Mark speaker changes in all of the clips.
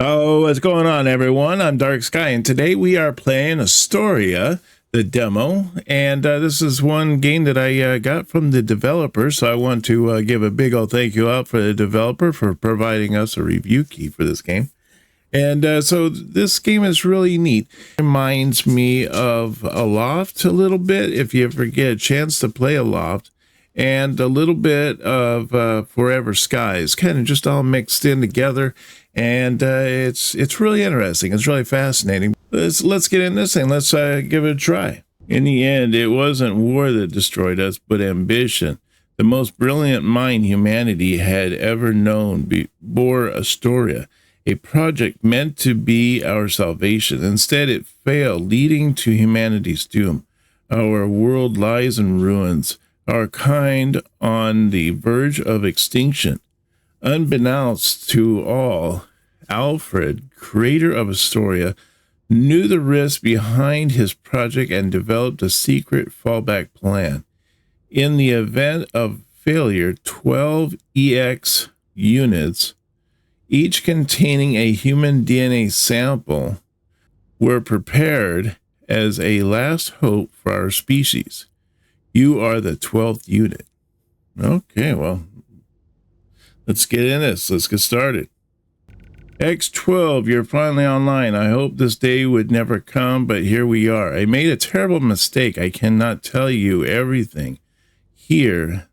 Speaker 1: Oh, what's going on, everyone? I'm Dark Sky, and today we are playing Astoria, the demo. And this is one game that I got from the developer, so I want to give a big old thank you out for the developer for providing us a review key for this game. And so this game is really neat. It reminds me of Aloft a little bit, if you ever get a chance to play Aloft, and a little bit of Forever Skies, kind of just all mixed in together. And it's really interesting. It's really fascinating. Let's get in this thing. Let's give it a try. In the end, it wasn't war that destroyed us, but ambition. The most brilliant mind humanity had ever known bore Astoria, a project meant to be our salvation. Instead, it failed, leading to humanity's doom. Our world lies in ruins, our kind on the verge of extinction. Unbeknownst to all, Alfred, creator of Astoria, knew the risks behind his project and developed a secret fallback plan. In the event of failure, 12 EX units, each containing a human DNA sample, were prepared as a last hope for our species. You are the 12th unit. Okay, well, let's get in this. Let's get started. X12, you're finally online. I hope this day would never come, but here we are. I made a terrible mistake. I cannot tell you everything. Here,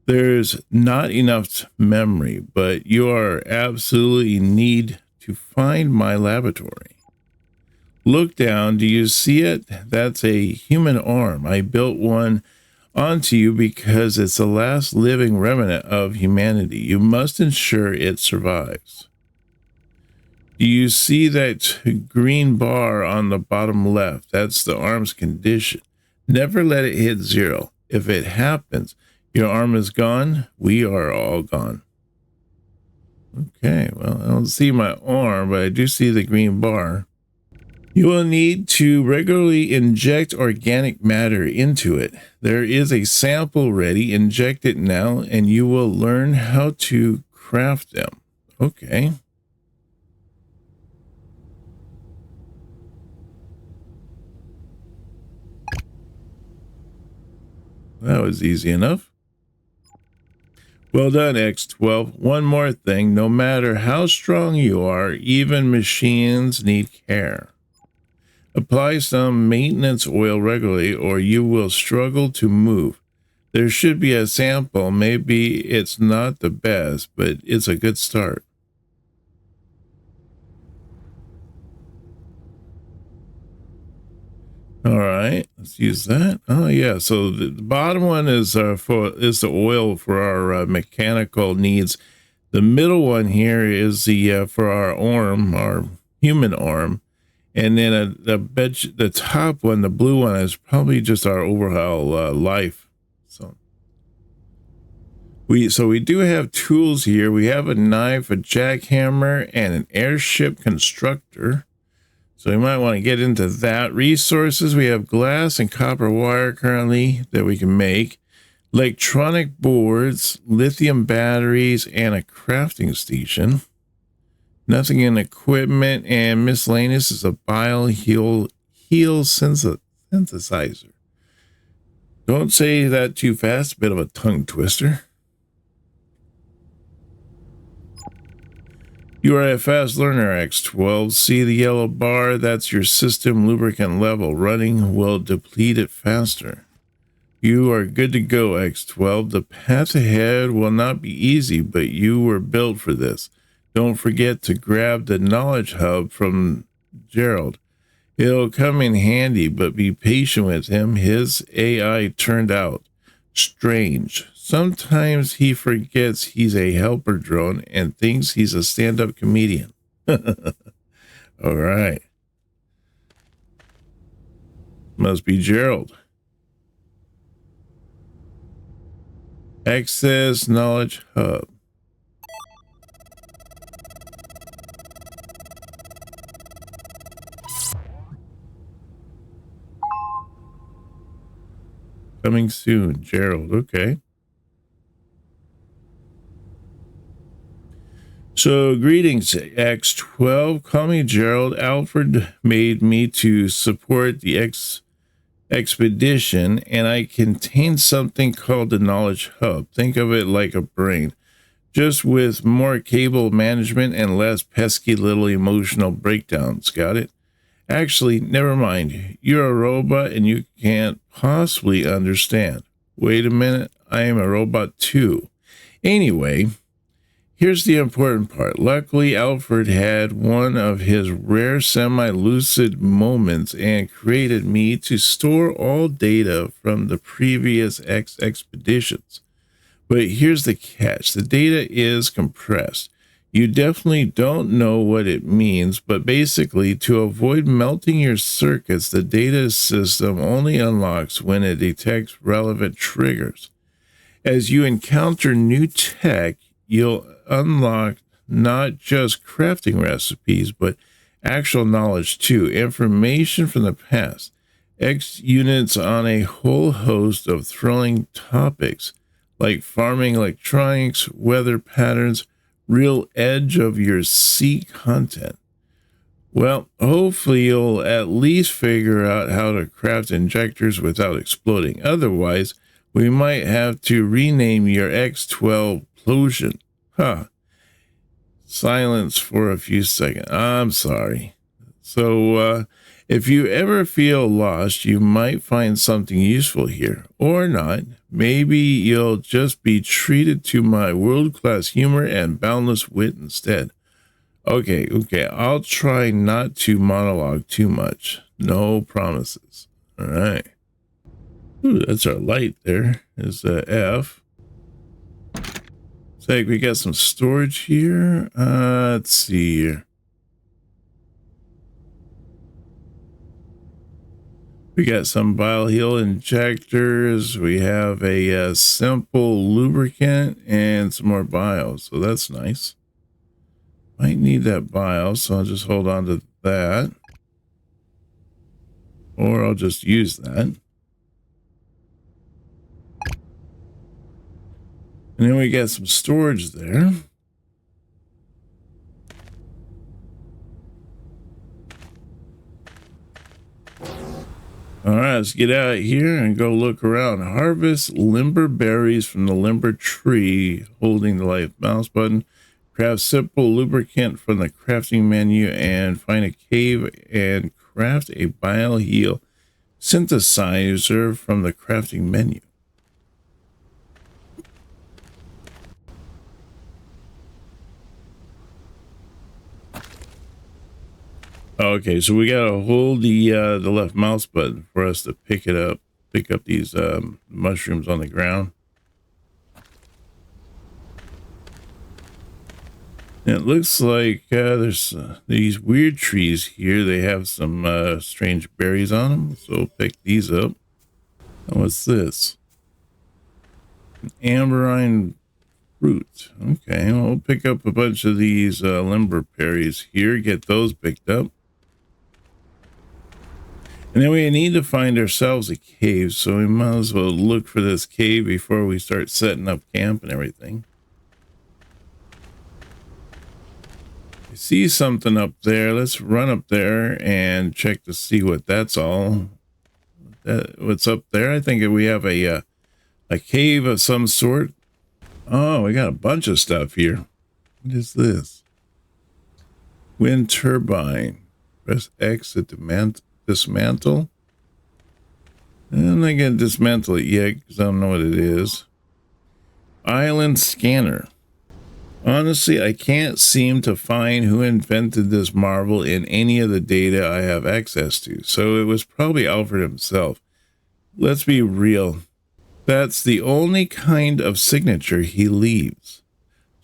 Speaker 1: there's not enough memory, but you are absolutely need to find my laboratory. Look down. Do you see it? That's a human arm. I built one onto you because it's the last living remnant of humanity. You must ensure it survives. Do you see that green bar on the bottom left? That's the arm's condition. Never let it hit 0. If it happens, your arm is gone. We are all gone. Okay, well, I don't see my arm, but I do see the green bar. You will need to regularly inject organic matter into it. There is a sample ready. Inject it now, and you will learn how to craft them. Okay. That was easy enough. Well done, X12. One more thing. No matter how strong you are, even machines need care. Apply some maintenance oil regularly or you will struggle to move. There should be a sample. Maybe it's not the best, but it's a good start. All right, let's use that. Oh yeah, so the bottom one is the oil for our mechanical needs. The middle one here is the for our arm, our human arm. And then the top one, the blue one, is probably just our overall life. So we do have tools here. We have a knife, a jackhammer, and an airship constructor. So we might want to get into that. Resources, we have glass and copper wire currently that we can make. Electronic boards, lithium batteries, and a crafting station. Nothing in equipment, and miscellaneous is a bioheal synthesizer. Don't say that too fast, a bit of a tongue twister. You are a fast learner, X12. See the yellow bar? That's your system lubricant level. Running will deplete it faster. You are good to go, X12. The path ahead will not be easy, but you were built for this. Don't forget to grab the knowledge hub from Gerald. It'll come in handy, but be patient with him. His AI turned out strange. Sometimes he forgets he's a helper drone and thinks he's a stand-up comedian. All right. Must be Gerald. Access knowledge hub. Coming soon, Gerald. Okay. So, greetings, X12. Call me Gerald. Alfred made me to support the expedition, and I contain something called the Knowledge Hub. Think of it like a brain, just with more cable management and less pesky little emotional breakdowns. Got it? Actually, never mind. You're a robot and you can't possibly understand. Wait a minute. I am a robot too. Anyway, here's the important part. Luckily, Alfred had one of his rare semi-lucid moments and created me to store all data from the previous expeditions. But here's the catch. The data is compressed. You definitely don't know what it means, but basically, to avoid melting your circuits, the data system only unlocks when it detects relevant triggers. As you encounter new tech, you'll unlock not just crafting recipes, but actual knowledge too, information from the past, X units on a whole host of thrilling topics like farming electronics, weather patterns, real edge of your sea content. Well, hopefully you'll at least figure out how to craft injectors without exploding. Otherwise, we might have to rename your X12 Plosion. Silence for a few seconds. I'm sorry. So, if you ever feel lost, you might find something useful here, or not. Maybe you'll just be treated to my world-class humor and boundless wit instead. Okay, I'll try not to monologue too much. No promises. All right. Ooh, that's our light there. Is F. Looks like we got some storage here. Let's see here. We got some bioheal injectors. We have a simple lubricant and some more bio. So that's nice. Might need that bio, so I'll just hold on to that. Or I'll just use that. And then we got some storage there. All right, let's get out here and go look around. Harvest limber berries from the limber tree, holding the light mouse button. Craft simple lubricant from the crafting menu and find a cave and craft a bioheal synthesizer from the crafting menu. Okay, so we gotta hold the left mouse button for us to pick up these mushrooms on the ground. And it looks like there's these weird trees here. They have some strange berries on them, so we'll pick these up. And what's this? An amberine fruit. Okay, well, we'll pick up a bunch of these limber berries here, get those picked up. And then we need to find ourselves a cave, so we might as well look for this cave before we start setting up camp and everything. I see something up there. Let's run up there and check to see what that's all. What's up there? I think we have a cave of some sort. Oh, we got a bunch of stuff here. What is this? Wind turbine. Press X to dismantle. I'm not going to dismantle it yet because I don't know what it is. Island scanner. Honestly, I can't seem to find who invented this marvel in any of the data I have access to, so it was probably Alfred himself. Let's be real. That's the only kind of signature he leaves.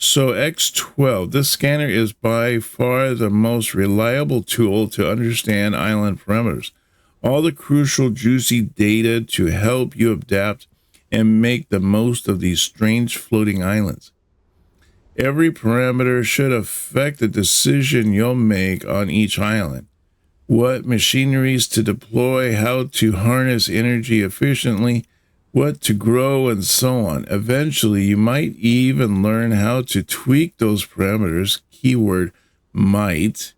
Speaker 1: So X12, this scanner is by far the most reliable tool to understand island parameters. All the crucial, juicy data to help you adapt and make the most of these strange floating islands. Every parameter should affect the decision you'll make on each island. What machineries to deploy, how to harness energy efficiently, what to grow, and so on. Eventually, you might even learn how to tweak those parameters, keyword might.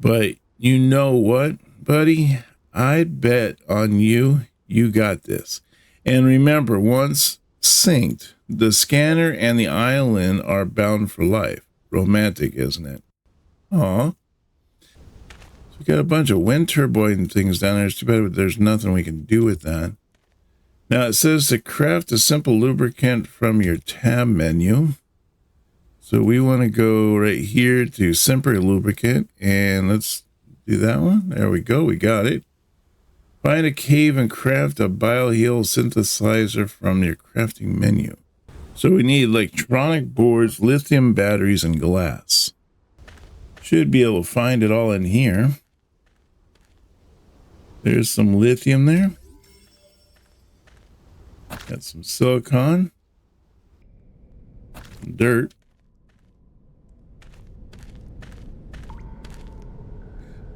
Speaker 1: But you know what, buddy? I'd bet on you. You got this. And remember, once synced, the scanner and the island are bound for life. Romantic, isn't it? Aw. So we got a bunch of wind turbine things down there. It's too bad, but there's nothing we can do with that. Now it says to craft a simple lubricant from your tab menu. So we want to go right here to simple lubricant, and let's do that one. There we go. We got it. Find a cave and craft a bioheal synthesizer from your crafting menu. So we need electronic boards, lithium batteries, and glass. Should be able to find it all in here. There's some lithium there. Got some silicon. Some dirt.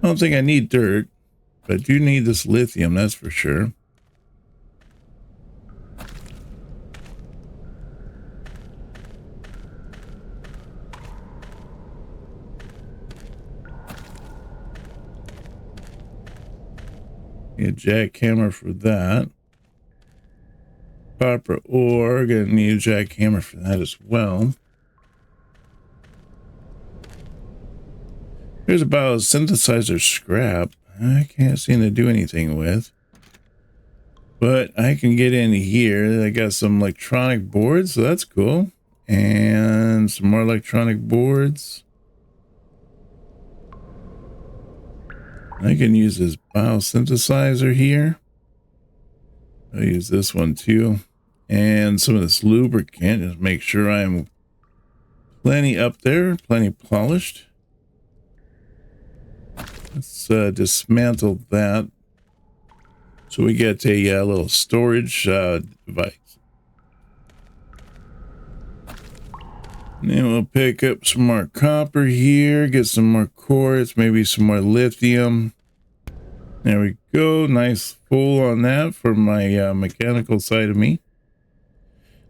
Speaker 1: I don't think I need dirt, but I do need this lithium, that's for sure. Need a jackhammer for that. Copper ore, gonna need a jackhammer for that as well. Here's a biosynthesizer scrap. I can't seem to do anything with. But I can get in here. I got some electronic boards, so that's cool. And some more electronic boards. I can use this biosynthesizer here. I'll use this one too. And some of this lubricant, just make sure I'm plenty up there, plenty polished. Let's dismantle that. So we get a little storage device. And then we'll pick up some more copper here, get some more quartz, maybe some more lithium. There we go. Nice full on that for my mechanical side of me.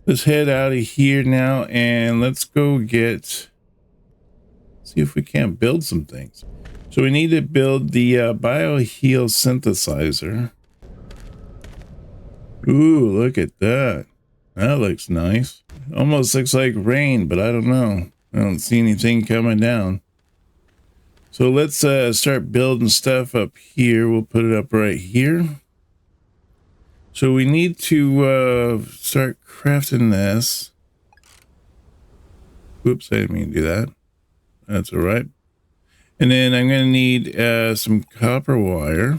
Speaker 1: Let's head out of here now and let's go see if we can't build some things. So we need to build the bioheal synthesizer. Ooh, look at that. That looks nice. Almost looks like rain, but I don't know. I don't see anything coming down. So let's start building stuff up here. We'll put it up right here. So we need to start crafting this. Oops, I didn't mean to do that. That's all right. And then I'm going to need some copper wire.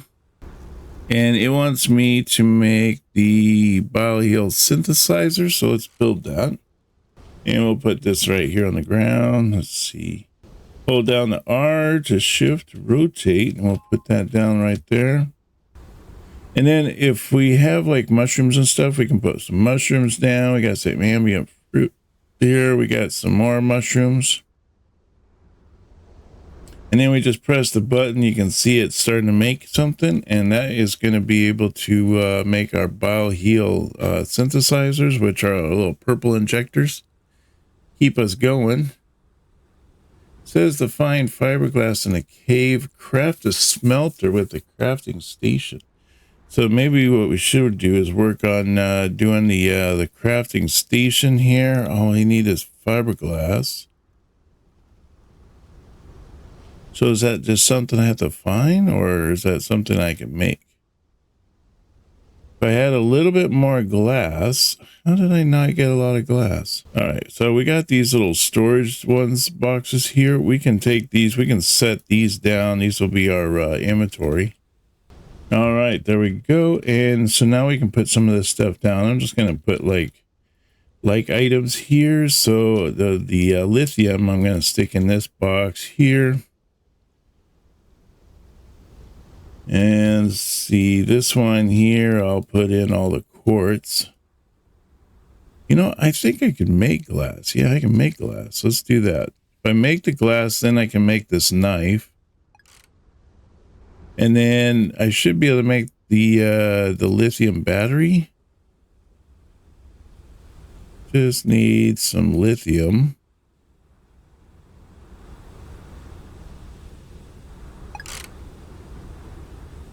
Speaker 1: And it wants me to make the bioheal synthesizer. So let's build that. And we'll put this right here on the ground. Let's see. Hold down the R to shift, rotate, and we'll put that down right there. And then if we have like mushrooms and stuff, we can put some mushrooms down. We got some ambient fruit here. We got some more mushrooms. And then we just press the button. You can see it starting to make something. And that is going to be able to make our bioheal synthesizers, which are little purple injectors. Keep us going. It says to find fiberglass in a cave, craft a smelter with the crafting station. So maybe what we should do is work on doing the crafting station here. All we need is fiberglass. So is that just something I have to find, or is that something I can make? If I had a little bit more glass, how did I not get a lot of glass? All right, so we got these little storage boxes here. We can take these, we can set these down. These will be our inventory. All right, there we go. And so now we can put some of this stuff down. I'm just going to put like items here. So the lithium, I'm going to stick in this box here. And see this one here, I'll put in all the quartz. You know, I think I can make glass. Yeah, I can make glass. Let's do that. If I make the glass, then I can make this knife. And then I should be able to make the lithium battery. Just need some lithium.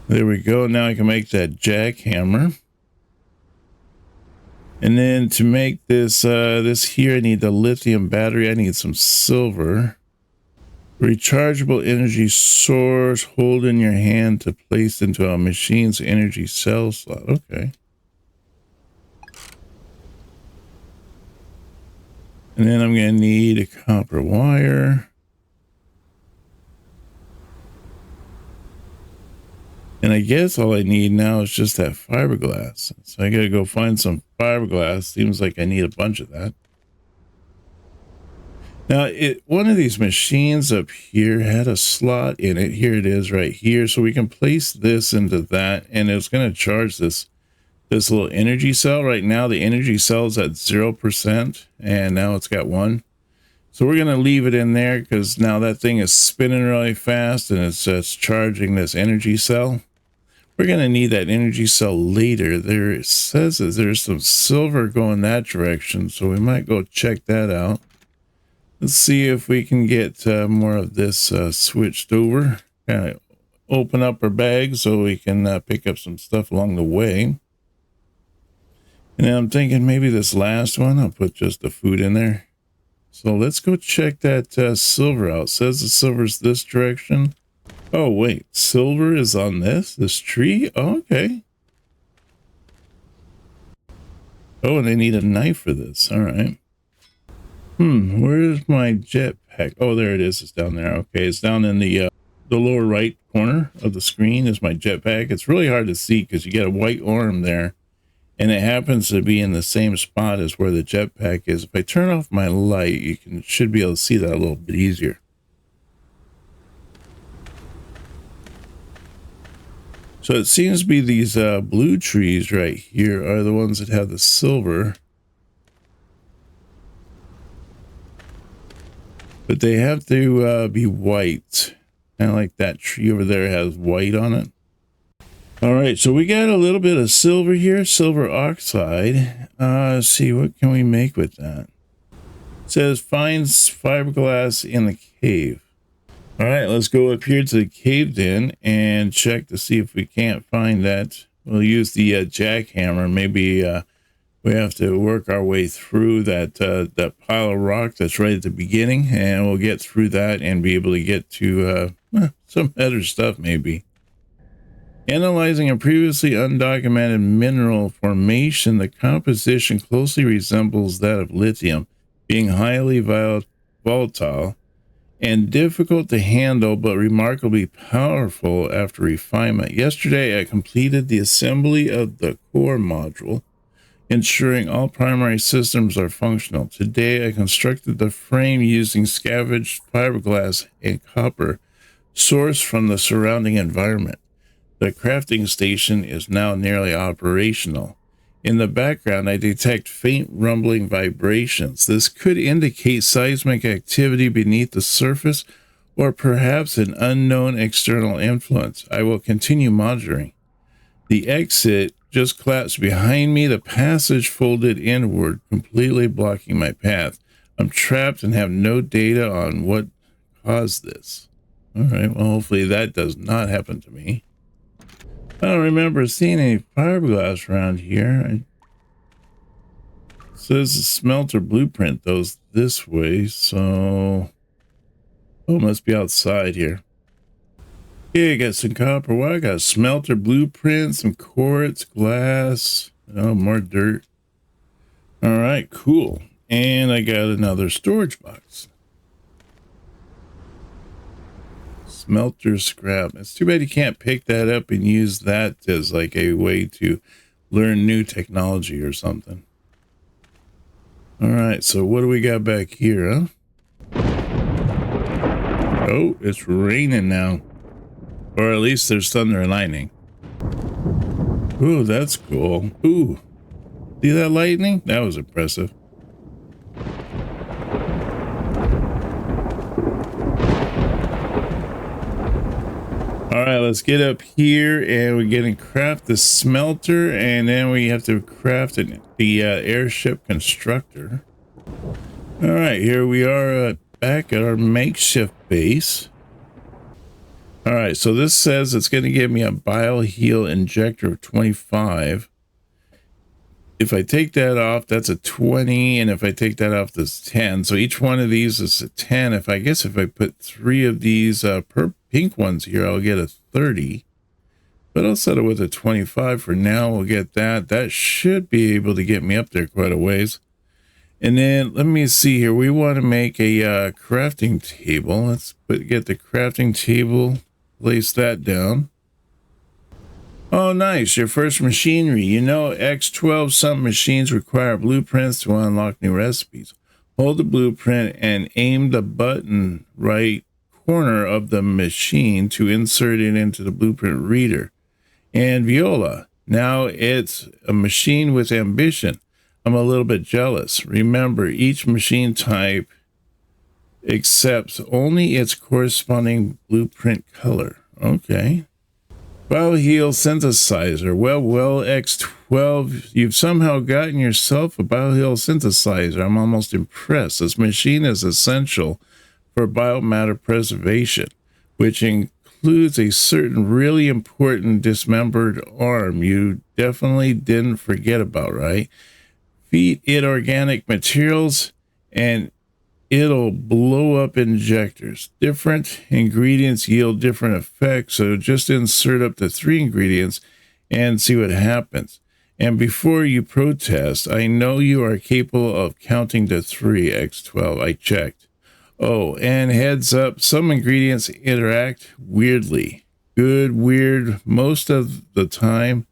Speaker 1: There we go. Now I can make that jackhammer. And then to make this this here, I need the lithium battery. I need some silver. Rechargeable energy source. Hold in your hand to place into a machine's energy cell slot. Okay. And then I'm going to need a copper wire. And I guess all I need now is just that fiberglass. So I got to go find some fiberglass. Seems like I need a bunch of that. Now, one of these machines up here had a slot in it. Here it is right here. So we can place this into that, and it's going to charge this little energy cell. Right now, the energy cell is at 0%, and now it's got 1. So we're going to leave it in there because now that thing is spinning really fast, and it's just charging this energy cell. We're going to need that energy cell later. There it says that there's some silver going that direction, so we might go check that out. Let's see if we can get more of this switched over. Kind of open up our bag so we can pick up some stuff along the way. And then I'm thinking maybe this last one, I'll put just the food in there. So let's go check that silver out. It says the silver's this direction. Oh, wait, silver is on this tree? Oh, okay. Oh, and they need a knife for this. All right. Where's my jetpack? Oh, there it is. It's down there. Okay, it's down in the lower right corner of the screen is my jetpack. It's really hard to see because you get a white arm there, and it happens to be in the same spot as where the jetpack is. If I turn off my light, you should be able to see that a little bit easier. So it seems to be these blue trees right here are the ones that have the silver. But they have to be white. Kind of like that tree over there has white on it. All right, so we got a little bit of silver here, silver oxide. Let's see, what can we make with that? It says finds fiberglass in the cave. All right, let's go up here to the cave den and check to see if we can't find that. We'll use the jackhammer. Maybe we have to work our way through that pile of rock that's right at the beginning, and we'll get through that and be able to get to some other stuff maybe. Analyzing a previously undocumented mineral formation, the composition closely resembles that of lithium, being highly volatile and difficult to handle, but remarkably powerful after refinement. Yesterday, I completed the assembly of the core module, ensuring all primary systems are functional. Today, I constructed the frame using scavenged fiberglass and copper sourced from the surrounding environment. The crafting station is now nearly operational. In the background, I detect faint rumbling vibrations. This could indicate seismic activity beneath the surface or perhaps an unknown external influence. I will continue monitoring. The exit just collapsed behind me, the passage folded inward, completely blocking my path. I'm trapped and have no data on what caused this. All right, well, hopefully that does not happen to me. I don't remember seeing any fiberglass around here. It says the smelter blueprint goes this way, so... Oh, it must be outside here. Okay, I got some copper wire, I got a smelter blueprint, some quartz, glass, oh, more dirt. All right, cool. And I got another storage box. Smelter scrap. It's too bad you can't pick that up and use that as like a way to learn new technology or something. All right, so what do we got back here, huh? Oh, it's raining now. Or at least there's thunder and lightning. Ooh, that's cool. Ooh, see that lightning? That was impressive. All right, let's get up here and we're going to craft the smelter, and then we have to craft the airship constructor. All right, here we are back at our makeshift base. All right, so this says it's going to give me a bioheal injector of 25. If I take that off, that's a 20, and if I take that off, that's 10. So each one of these is a 10. If I put 3 of these pink ones here, I'll get a 30. But I'll set it with a 25 for now. We'll get that. That should be able to get me up there quite a ways. And then let me see here. We want to make a crafting table. Let's get the crafting table, place that down. Oh, nice. Your first machinery. You know, X12, some machines require blueprints to unlock new recipes. Hold the blueprint and aim the button right corner of the machine to insert it into the blueprint reader. And Viola. Now it's a machine with ambition. I'm a little bit jealous. Remember, each machine type accepts only its corresponding blueprint color. Okay. Bioheal synthesizer. Well, X12, you've somehow gotten yourself a bioheal synthesizer. I'm almost impressed. This machine is essential for biomatter preservation, which includes a certain really important dismembered arm you definitely didn't forget about, right? Feed it organic materials and it'll blow up injectors. Different ingredients yield different effects, so just insert up to 3 ingredients and see what happens. And before you protest, I know you are capable of counting to 3, X12. I checked. Oh, and heads up, some ingredients interact weirdly. Good, weird, most of the time.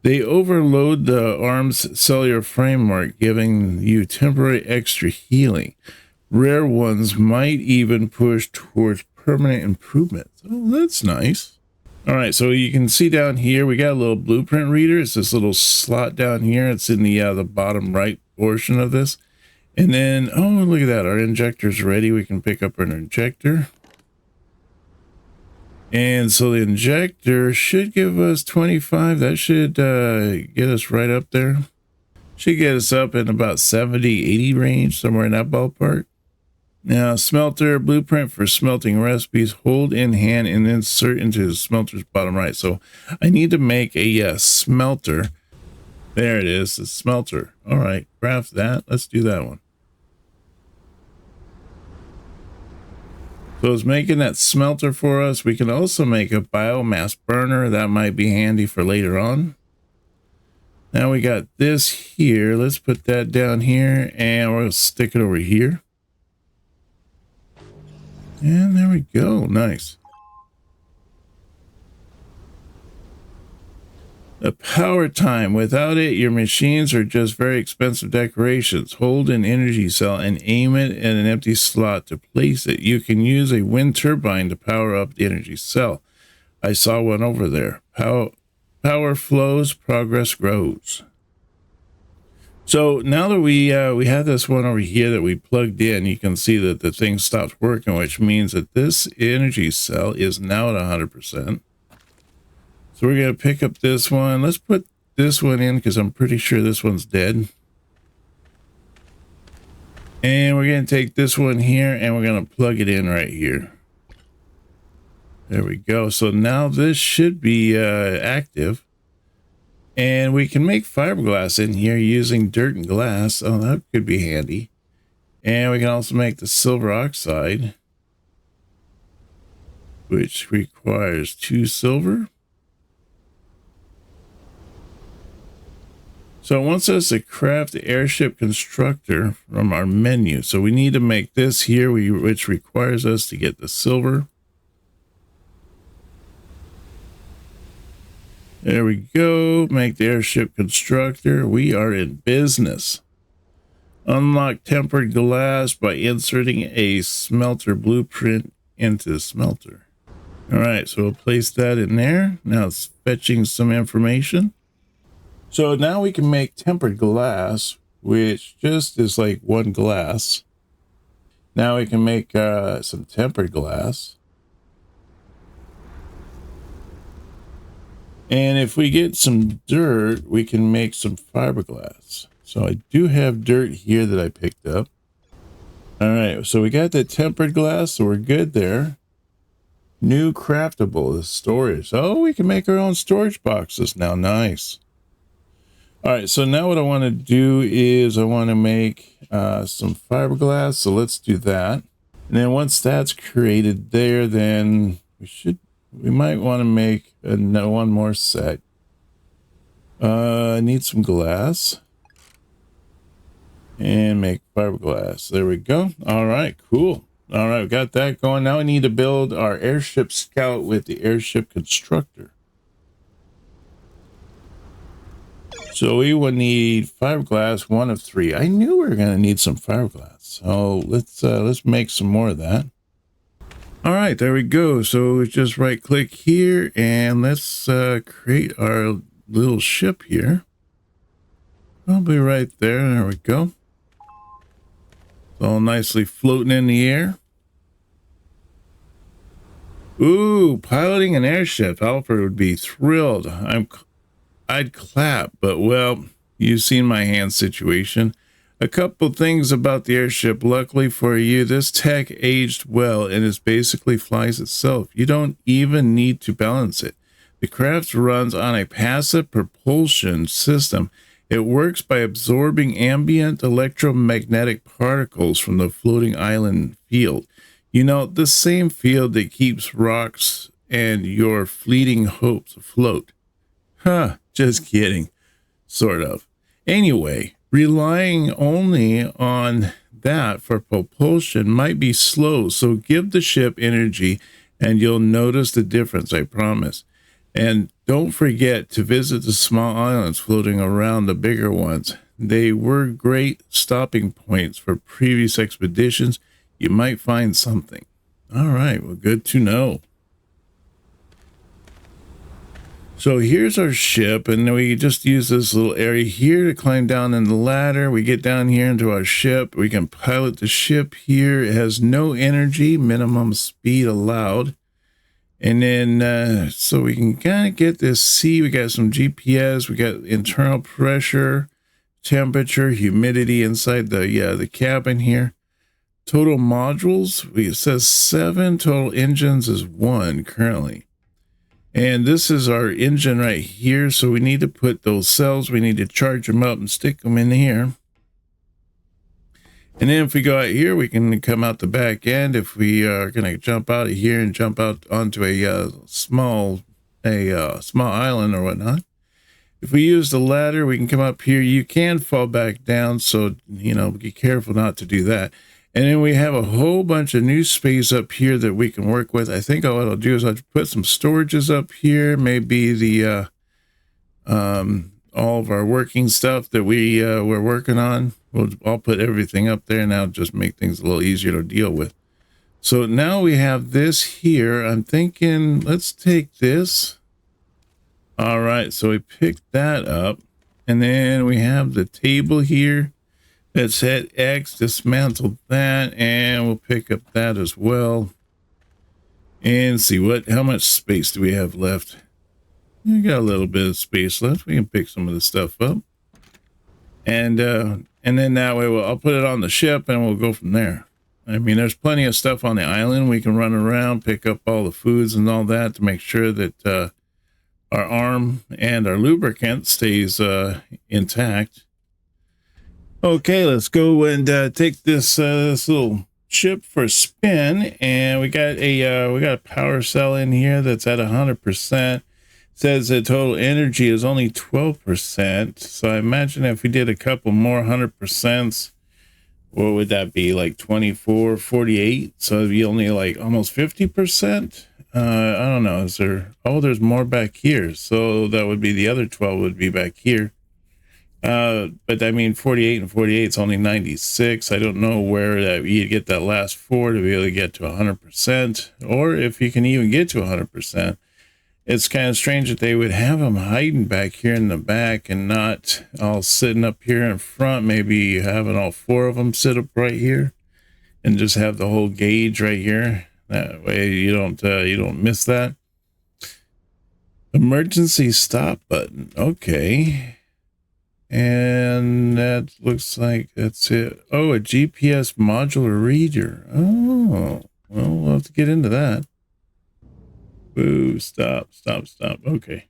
Speaker 1: They overload the arm's cellular framework, giving you temporary extra healing. Rare ones might even push towards permanent improvements. Oh, that's nice. All right, so you can see down here, we got a little blueprint reader. It's this little slot down here. It's in the bottom right portion of this. And then, oh, look at that. Our injector's ready. We can pick up an injector. And so the injector should give us 25. That should get us right up there. Should get us up in about 70, 80 range, somewhere in that ballpark. Now, smelter blueprint for smelting recipes. Hold in hand and insert into the smelter's bottom right. So I need to make a smelter. There it is, the smelter. All right, craft that. Let's do that one. So it's making that smelter for us. We can also make a biomass burner. That might be handy for later on. Now we got this here. Let's put that down here and we'll stick it over here. And there we go. Nice. The power time. Without it, your machines are just very expensive decorations. Hold an energy cell and aim it at an empty slot to place it. You can use a wind turbine to power up the energy cell. I saw one over there. Power flows, progress grows. So now that we have this one over here that we plugged in, you can see that the thing stopped working, which means that this energy cell is now at 100%. So we're going to pick up this one. Let's put this one in because I'm pretty sure this one's dead. And we're going to take this one here and we're going to plug it in right here. There we go. So now this should be active. And we can make fiberglass in here using dirt and glass. Oh, that could be handy. And we can also make the silver oxide, which requires 2 silver. So it wants us to craft the airship constructor from our menu. So we need to make this here, which requires us to get the silver. There we go. Make the airship constructor. We are in business. Unlock tempered glass by inserting a smelter blueprint into the smelter. All right, so we'll place that in there. Now it's fetching some information. So now we can make tempered glass, which just is like 1 glass. Now we can make some tempered glass. And if we get some dirt, we can make some fiberglass. So I do have dirt here that I picked up. All right, so we got the tempered glass, so we're good there. New craftable storage. Oh, we can make our own storage boxes now. Nice. All right, so now what I want to do is I want to make some fiberglass. So let's do that. And then once that's created there, then we might want to make one more set. I need some glass and make fiberglass. There we go. All right, cool. All right, we got that going. Now we need to build our airship scout with the airship constructor. So we would need fiberglass, 1 of 3. I knew we were going to need some fiberglass. So let's make some more of that. All right, there we go. So just right click here and let's create our little ship here. Probably right there. There we go. It's all nicely floating in the air. Ooh, piloting an airship. Alfred would be thrilled. I'd clap, but well, you've seen my hand situation. A couple things about the airship. Luckily for you, this tech aged well and it basically flies itself. You don't even need to balance it. The craft runs on a passive propulsion system. It works by absorbing ambient electromagnetic particles from the floating island field. You know, the same field that keeps rocks and your fleeting hopes afloat. Huh, just kidding. Sort of. Anyway, relying only on that for propulsion might be slow, so give the ship energy and you'll notice the difference, I promise. And don't forget to visit the small islands floating around the bigger ones. They were great stopping points for previous expeditions. You might find something. All right, well, good to know. So here's our ship, and then we just use this little area here to climb down in the ladder. We get down here into our ship. We can pilot the ship here. It has no energy, minimum speed allowed. And then, so we can kind of get this C. We got some GPS. We got internal pressure, temperature, humidity inside the cabin here. Total modules, it says 7. Total engines is 1 currently. And this is our engine right here. So we need to put those cells, we need to charge them up and stick them in here. And then if we go out here, we can come out the back end. If we are going to jump out of here and jump out onto a small island or whatnot. If we use the ladder, we can come up here. You can fall back down. So, you know, be careful not to do that. And then we have a whole bunch of new space up here that we can work with. I think what I'll do is I'll put some storages up here. Maybe the all of our working stuff that we're working on. I'll put everything up there and that'll just make things a little easier to deal with. So now we have this here. I'm thinking, let's take this. All right, so we picked that up. And then we have the table here. Let's hit X, dismantle that, and we'll pick up that as well. And see how much space do we have left? We got a little bit of space left. We can pick some of the stuff up. And then that way I'll put it on the ship and we'll go from there. I mean, there's plenty of stuff on the island. We can run around, pick up all the foods and all that to make sure that our arm and our lubricant stays intact. Okay, let's go and take this little ship for a spin. And we got a power cell in here that's at 100%. Says the total energy is only 12%. So I imagine if we did a couple more 100%, what would that be? Like 24, 48? So it'd be only like almost 50%. I don't know. Is there? Oh, there's more back here. So that would be the other 12 would be back here. But I mean, 48 and 48 is only 96. I don't know where that you get that last 4 to be able to get to 100%, or if you can even get to 100%. It's kind of strange that they would have them hiding back here in the back and not all sitting up here in front. Maybe having all 4 of them sit up right here and just have the whole gauge right here. That way you don't miss that. Emergency stop button. Okay. And that looks like that's it. Oh, a GPS modular reader. Oh, well, we'll have to get into that. Boo, stop. Okay.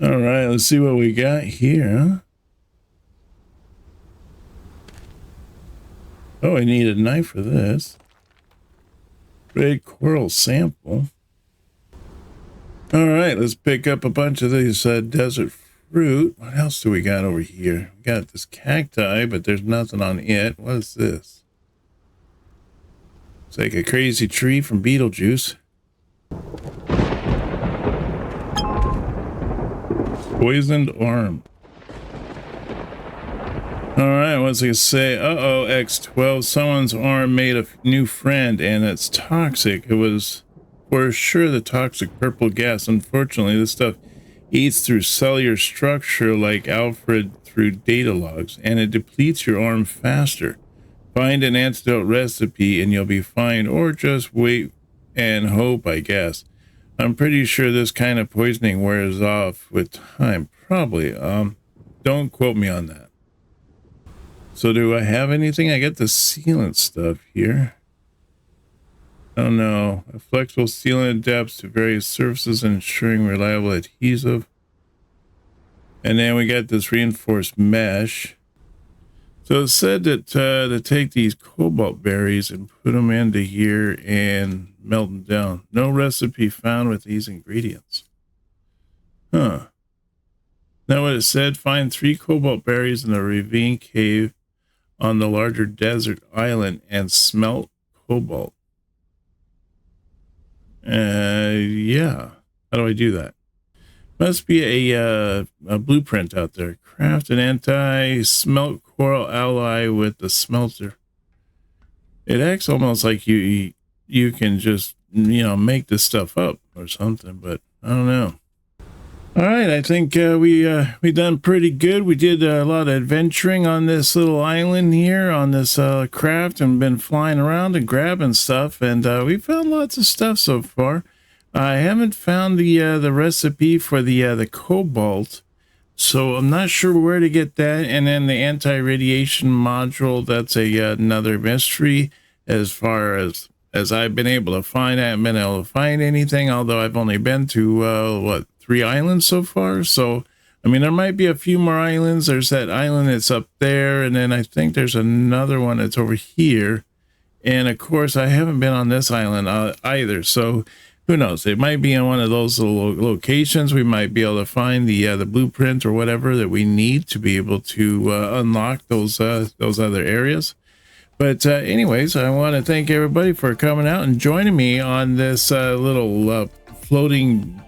Speaker 1: All right, let's see what we got here. Oh, I need a knife for this. Red coral sample. All right, let's pick up a bunch of these desert fruit. What else do we got over here? We got this cacti, but there's nothing on it. What is this? It's like a crazy tree from Beetlejuice. Poisoned arm. All right, what's it say? Uh-oh, X12. Someone's arm made a new friend, and it's toxic. It was for sure the toxic purple gas. Unfortunately, this stuff eats through cellular structure like Alfred through data logs, and it depletes your arm faster. Find an antidote recipe, and you'll be fine, or just wait and hope, I guess. I'm pretty sure this kind of poisoning wears off with time. Probably. Don't quote me on that. So do I have anything? I got the sealant stuff here. Oh no. A flexible sealant adapts to various surfaces, ensuring reliable adhesive. And then we got this reinforced mesh. So it said that to take these cobalt berries and put them into here and melt them down. No recipe found with these ingredients. Huh. Now what it said, find 3 cobalt berries in the ravine cave on the larger desert island and smelt cobalt. Yeah. How do I do that? Must be a blueprint out there. Craft an anti-smelt coral alloy with the smelter. It acts almost like you can just, make this stuff up or something, but I don't know. All right, I think we done pretty good. We did a lot of adventuring on this little island here on this craft, and been flying around and grabbing stuff, and we found lots of stuff so far. I haven't found the recipe for the cobalt, so I'm not sure where to get that. And then the anti-radiation module, that's another mystery as far as I've been able to find. I haven't been able to find anything, although I've only been to 3 islands so far. So I mean, there might be a few more islands. There's that island that's up there, and then I think there's another one that's over here. And of course, I haven't been on this island either, so who knows? It might be in one of those little locations. We might be able to find the blueprint or whatever that we need to be able to unlock those other areas. But anyways, I want to thank everybody for coming out and joining me on this little floating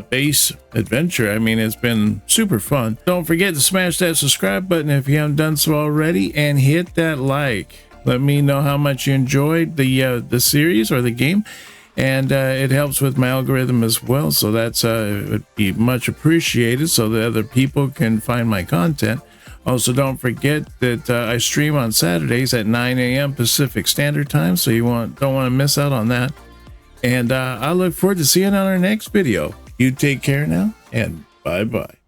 Speaker 1: base adventure. I mean, it's been super fun. Don't forget to smash that subscribe button if you haven't done so already, and hit that like. Let me know how much you enjoyed the series or the game, and it helps with my algorithm as well, so that's would be much appreciated so that other people can find my content. Also, don't forget that I stream on Saturdays at 9 a.m. Pacific Standard Time, so you don't want to miss out on that. And I look forward to seeing you on our next video. You take care now, and bye-bye.